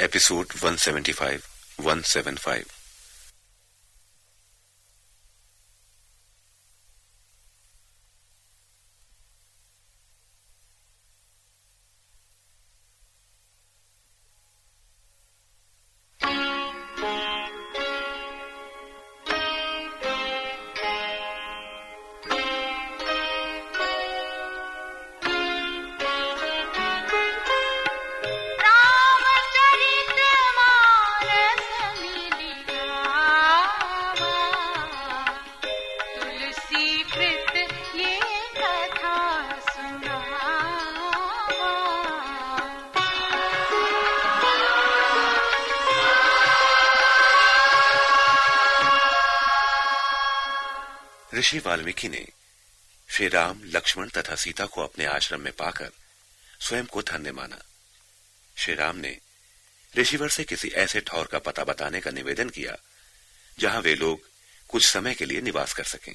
Episode 175, 175। ऋषि वाल्मीकि ने श्री राम, लक्ष्मण तथा सीता को अपने आश्रम में पाकर स्वयं को धन्य माना। श्री राम ने ऋषिवर से किसी ऐसे ठौर का पता बताने का निवेदन किया जहां वे लोग कुछ समय के लिए निवास कर सकें।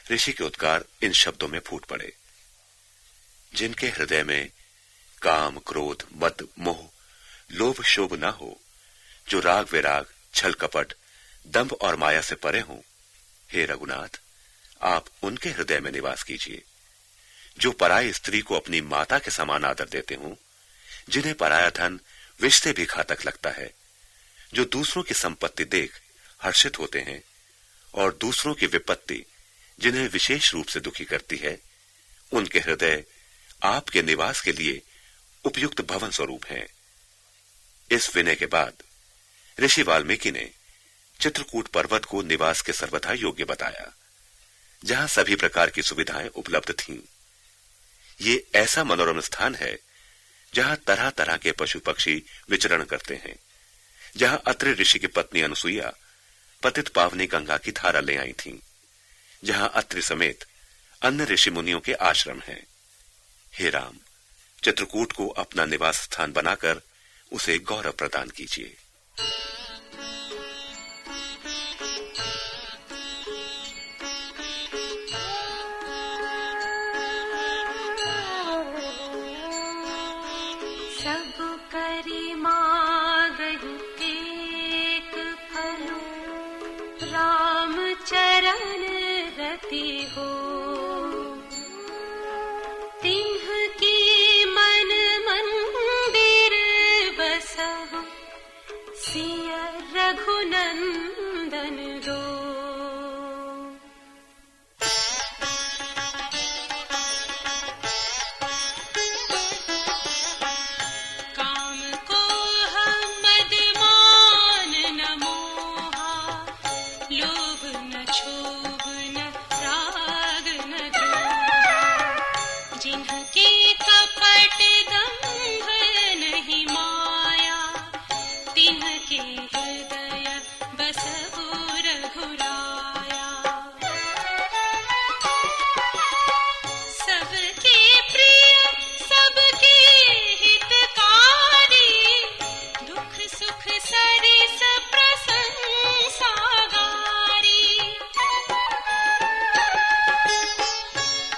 ऋषि के उद्गार इन शब्दों में फूट पड़े: जिनके हृदय में काम, क्रोध, मद, मोह, लोभ, शोभ न हो, जो राग, विराग, छल, कपट, दंभ और माया से परे हों, हे रघुनाथ, आप उनके हृदय में निवास कीजिए। जो पराई स्त्री को अपनी माता के समान आदर देते हों, जिन्हें पराया धन विष से भी घातक लगता है, जो दूसरों की संपत्ति देख हर्षित होते हैं और दूसरों की विपत्ति जिन्हें विशेष रूप से दुखी करती है, उनके हृदय आपके निवास के लिए उपयुक्त भवन स्वरूप हैं। इस विनय के बाद ऋषि वाल्मीकि ने चित्रकूट पर्वत को निवास के सर्वथा योग्य बताया, जहां सभी प्रकार की सुविधाएं उपलब्ध थीं। ये ऐसा मनोरम स्थान है जहां तरह तरह के पशु पक्षी विचरण करते हैं, जहां अत्रि ऋषि की पत्नी अनुसुईया पतित पावनी गंगा की धारा ले आई थीं, जहां अत्रि समेत अन्य ऋषि मुनियों के आश्रम हैं। हे राम, चित्रकूट को अपना निवास स्थान बनाकर उसे गौरव प्रदान कीजिए। हो तिन्हकी मन मंदिर बसहु, सिय रघुनंदन दो। काम को मद मान न मोहा, लोभ न क्षोभ कपट दंभ नहीं माया, तिन्हके हृदय बसहु रघुराया। सबके प्रिय सबके हितकारी, दुख सुख सरिस प्रशंसा गारी।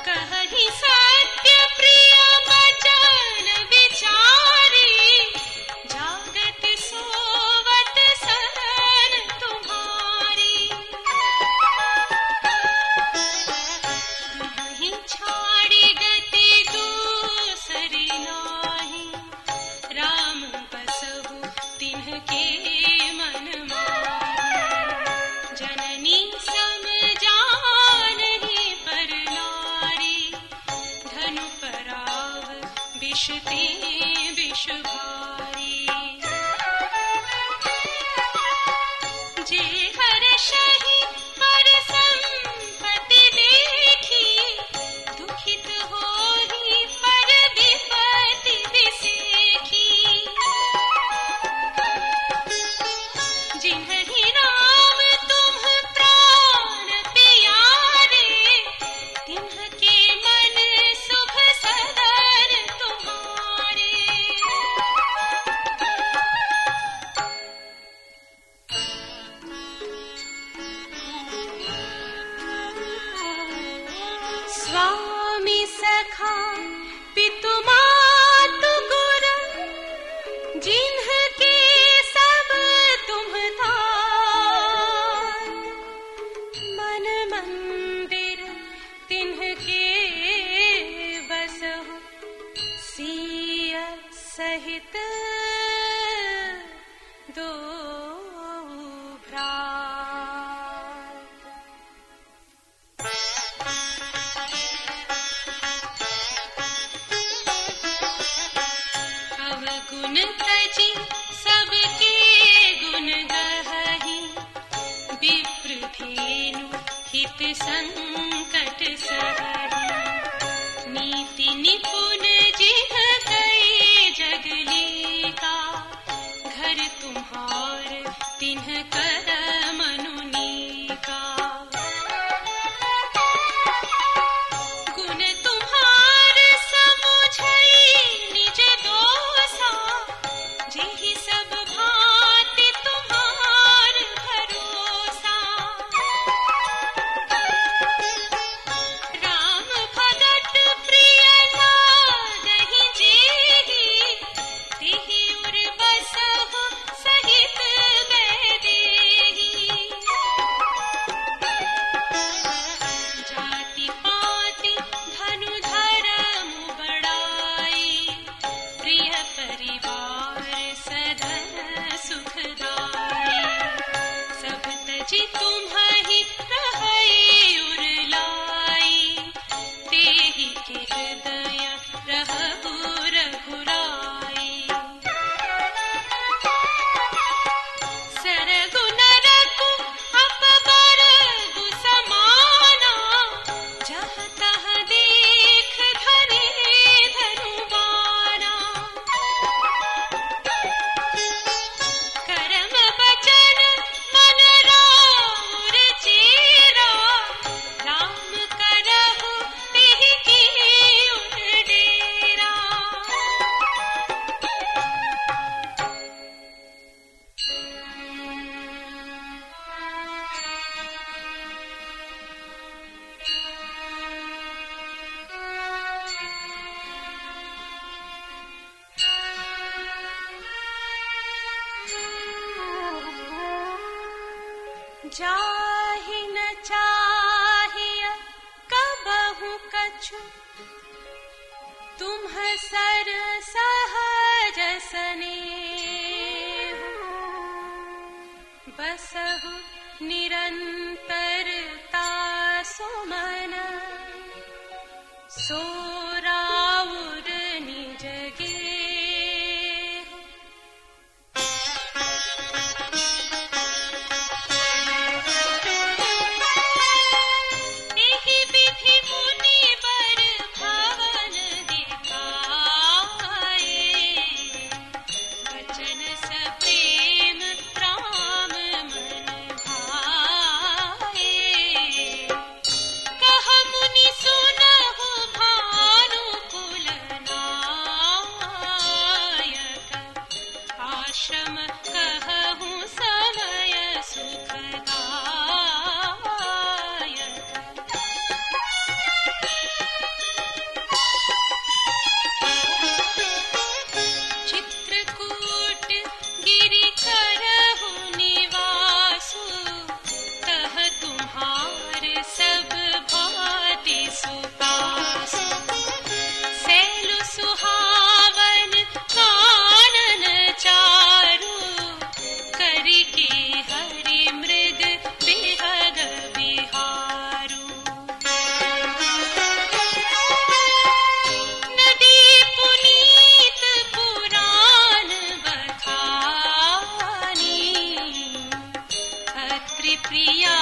कहि सत्य प्रिय बचन विचारी, जागत सोवत सहन तुम्हारी। तुम्हि छाड़ी गति दूसरी नाही, राम बसहु तिन्हके मन माही। जननी सम जानहि पर नारी, धनु पराव विषते विष भारी। जे हर्षहि पर संपत्ति देखी, दुखित होहि पर विपत्ति विसेखी। जिन्हि नाम तुम प्राण प्यारे, तिन्हके मन शुभ सदन तुम्हारे। स्वामी सखा पितु मातु गुरु, जिन्हके दो भ्रात। अवगुण तजी सबके गुण गहहि, विप्र धेनु हित संकट सहहि। नीति निपुण जिह कई जगलीका, घर तुम्हार तिन्ह कर मनुनीका। गुण तुम्हार समुझई निज दोषा, जेहि सब भांति तुम्हार भरोसा। राम भगत प्रिय लागहि जेहि, तेहि उर बसहु सहित बैदेहि। जाति पाति धनु धर्म बड़ाई, प्रिय परिवार सधन सुखदाई। सब तजि तुम्हि रहै उर लाई, तेहि के हृदय रहु रघुराई। सरगुन रघु अपबरगु समाना, जहाँ तहाँ देख धरे धनु बाना। करम बचन मन राउर चेरा, राम करहु तेहि कीहुँ डेरा। जाहि न चाहिय कबहु कछु, तुम्ह सर सहज सनेहु। बसहु निरंतरता सुमन, सो राउर निज गेहु। एहि विधि मुनि वर भवन दिखाए, वचन सप्रेम राम मन भाए। कह मुनि सुनहु भानुकुल नायक, आश्रम कहहु समय सुखदायक। चित्रकूट गिरि करहु निवासु, तह तुम्हार सब भांति सुपासु। सैलु सुहावन कानन चारु, करिके हरि मृग बिहग बिहारू। नदी पुनीत पुराण बखानी, अत्रि प्रिया